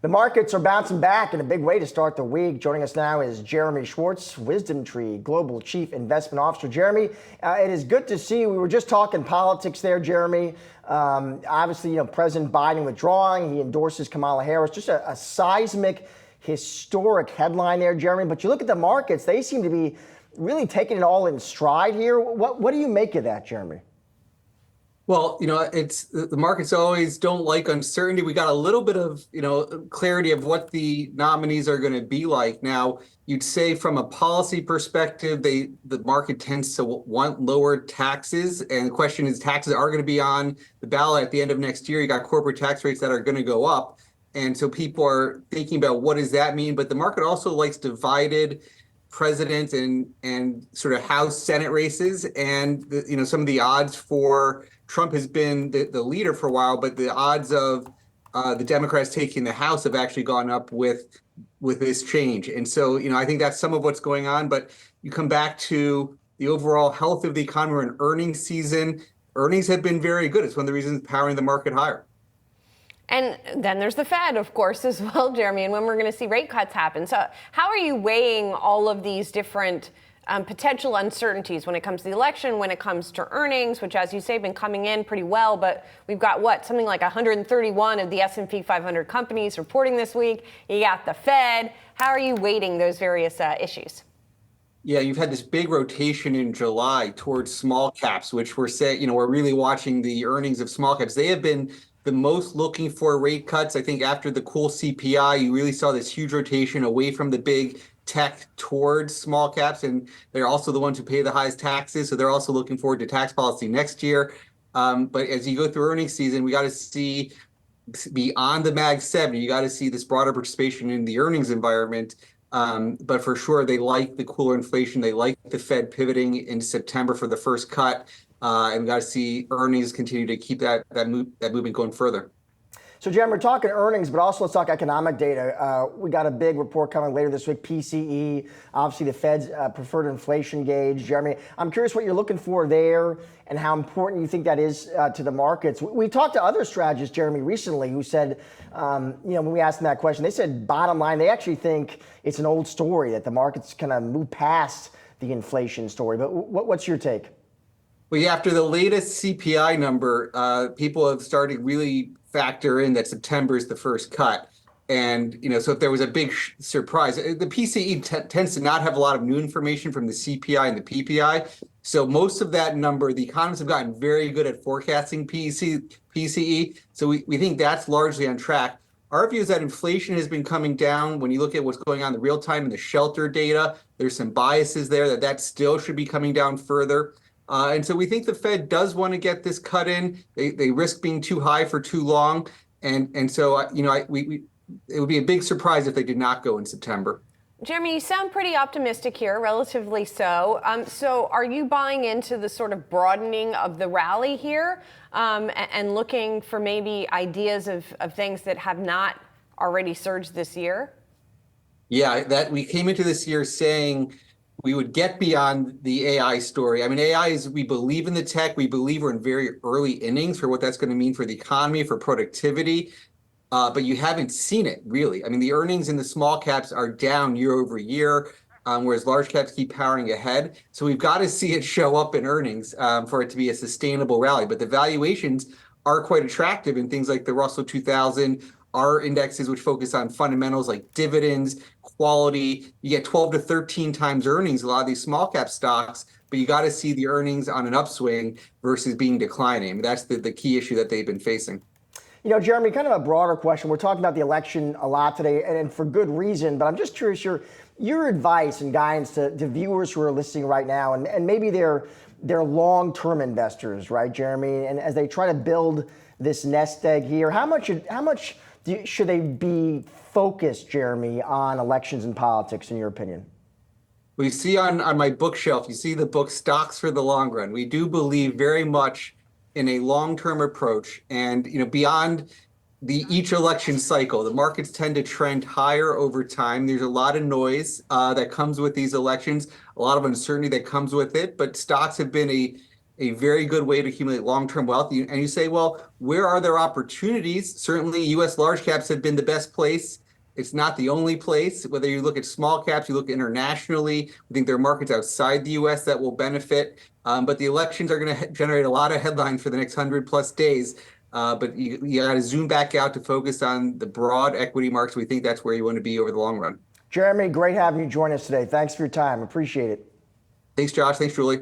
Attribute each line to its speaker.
Speaker 1: The markets are bouncing back in a big way to start the week. Joining us now is Jeremy Schwartz, WisdomTree Global Chief Investment Officer. Jeremy, it is good to see you. We were just talking politics there, Jeremy. Obviously, President Biden withdrawing. He endorses Kamala Harris. Just a seismic, historic headline there, Jeremy. But you look at the markets, they seem to be really taking it all in stride here. What do you make of that, Jeremy?
Speaker 2: Well, it's the markets always don't like uncertainty. We got a little bit of, clarity of what the nominees are going to be like. Now, you'd say from a policy perspective, the market tends to want lower taxes. And the question is, taxes are going to be on the ballot at the end of next year. You got corporate tax rates that are going to go up. And so people are thinking about what does that mean? But the market also likes divided president and sort of House Senate races. And, some of the odds for Trump has been the leader for a while, but the odds of the Democrats taking the House have actually gone up with this change. And so, I think that's some of what's going on. But you come back to the overall health of the economy. We're in earnings season. Earnings have been very good. It's one of the reasons powering the market higher.
Speaker 3: And then there's the Fed, of course, as well, Jeremy, and when we're going to see rate cuts happen. So how are you weighing all of these different potential uncertainties when it comes to the election, when it comes to earnings, which, as you say, have been coming in pretty well, but we've got something like 131 of the S&P 500 companies reporting this week. You got the Fed. How are you weighting those various issues?
Speaker 2: Yeah, you've had this big rotation in July towards small caps, which we're saying, we're really watching the earnings of small caps. They have been the most looking for rate cuts. I think after the cool CPI, you really saw this huge rotation away from the big tech towards small caps, and they're also the ones who pay the highest taxes, so they're also looking forward to tax policy next year. But as you go through earnings season, we got to see beyond the Mag 70, you got to see this broader participation in the earnings environment. But for sure, they like the cooler inflation. They like the Fed pivoting in September for the first cut, and we got to see earnings continue to keep that movement going further.
Speaker 1: So, Jeremy, we're talking earnings, but also let's talk economic data. We got a big report coming later this week, PCE, obviously the Fed's preferred inflation gauge. Jeremy, I'm curious what you're looking for there and how important you think that is to the markets. We talked to other strategists, Jeremy, recently who said, when we asked them that question, they said bottom line, they actually think it's an old story, that the markets kind of move past the inflation story. But what's your take?
Speaker 2: Well, yeah, after the latest CPI number, people have started really factor in that September is the first cut. And, so if there was a big surprise, the PCE tends to not have a lot of new information from the CPI and the PPI. So most of that number, the economists have gotten very good at forecasting PCE. So we think that's largely on track. Our view is that inflation has been coming down. When you look at what's going on in the real time in the shelter data, there's some biases there that still should be coming down further. And so we think the Fed does want to get this cut in. They risk being too high for too long. And so, it would be a big surprise if they did not go in September.
Speaker 3: Jeremy, you sound pretty optimistic here, relatively so. So are you buying into the sort of broadening of the rally here and looking for maybe ideas of things that have not already surged this year? Yeah,
Speaker 2: that we came into this year saying we would get beyond the AI story. I mean, AI is, we believe in the tech. We believe we're in very early innings for what that's going to mean for the economy, for productivity. But you haven't seen it, really. I mean, the earnings in the small caps are down year over year, whereas large caps keep powering ahead. So we've got to see it show up in earnings for it to be a sustainable rally. But the valuations are quite attractive in things like the Russell 2000, our indexes, which focus on fundamentals like dividends, quality. You get 12 to 13 times earnings, a lot of these small cap stocks, but you got to see the earnings on an upswing versus being declining. That's the key issue that they've been facing.
Speaker 1: Jeremy, kind of a broader question. We're talking about the election a lot today, and for good reason, but I'm just curious your advice and guidance to viewers who are listening right now, and maybe they're long-term investors, right, Jeremy? And as they try to build this nest egg here, how much should they be focused, Jeremy, on elections and politics, in your opinion?
Speaker 2: We see on my bookshelf, you see the book Stocks for the Long Run. We do believe very much in a long-term approach, and beyond each election cycle, the markets tend to trend higher over time. There's a lot of noise that comes with these elections, a lot of uncertainty that comes with it, but stocks have been a very good way to accumulate long-term wealth. And you say, well, where are there opportunities? Certainly, U.S. large caps have been the best place. It's not the only place. Whether you look at small caps, you look internationally, we think there are markets outside the U.S. that will benefit. But the elections are going to generate a lot of headlines for the next 100+ days. But you got to zoom back out to focus on the broad equity markets. We think that's where you want to be over the long run.
Speaker 1: Jeremy, great having you join us today. Thanks for your time. Appreciate it.
Speaker 2: Thanks, Josh. Thanks, Julie.